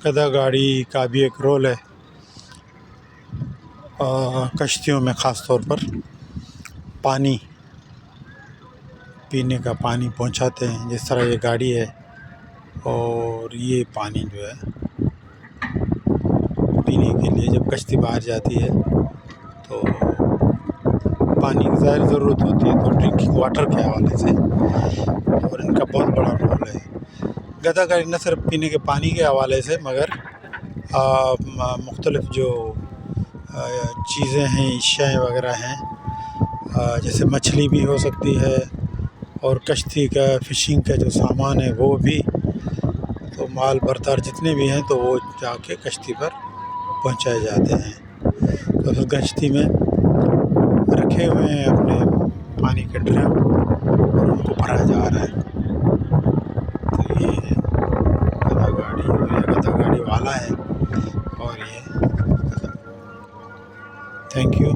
गधा गाड़ी का भी एक रोल है कश्तियों में, ख़ास तौर पर पानी, पीने का पानी पहुंचाते हैं। जिस तरह ये गाड़ी है और ये पानी जो है पीने के लिए, जब कश्ती बाहर जाती है तो पानी की ज़ाहिर ज़रूरत होती है, तो ड्रिंकिंग वाटर के हवाले से और इनका बहुत बड़ा रोल है। गधा गाड़ी न सिर्फ पीने के पानी के हवाले से, मगर मुख्तलिफ़ जो चीज़ें हैं, अशियाएँ वगैरह हैं, जैसे मछली भी हो सकती है और कश्ती का फ़िशिंग का जो सामान है वो भी, तो माल बरदार जितने भी हैं तो वो जाके कश्ती पर पहुंचाए जाते हैं। तो उस कश्ती में रखे हुए हैं अपने पानी के ड्रम और उनको भरा जा रहा है। तो ये है गधा गाड़ी, और ये गधा गाड़ी वाला है और ये। Thank you.